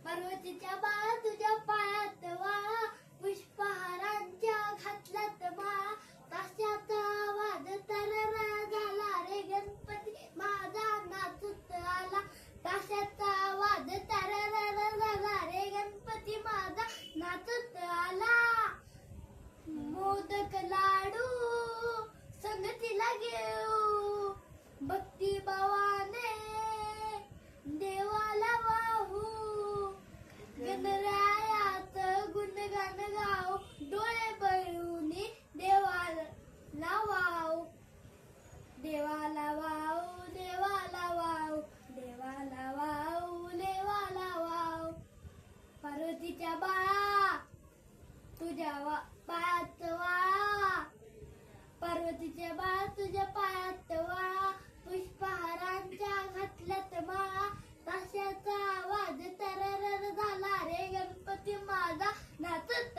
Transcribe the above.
पार्वतीच्या बाळा तुझ्या पायात वाळा, पुष्पहारांच्या घातल्यात माळा, ताशाचा आवाज तररा झाला रे गणपती माझा नाचत आला. ताशाचा आवाज तररा झाला रे गणपती माझा नाचत आला. मोदक लाडू संगतीला घेऊ, भक्ती भावाने देवाला वाहू, गणरायाचं गुणगान गाऊ, डोळे भरून देवाला वाहू, देवाला वाहू, देवाला वाहू, देवाला वाहू, देवाला वाहू. पार्वतीच्या बाळा तुझ्या पायात वाळा, पार्वतीच्या बाळा तुझ्या पायात वाळा, पुष्पहारांच्या घातल्यात माळा, ताशाचा आवाज तरर झाला रे गणपती माझा नाचत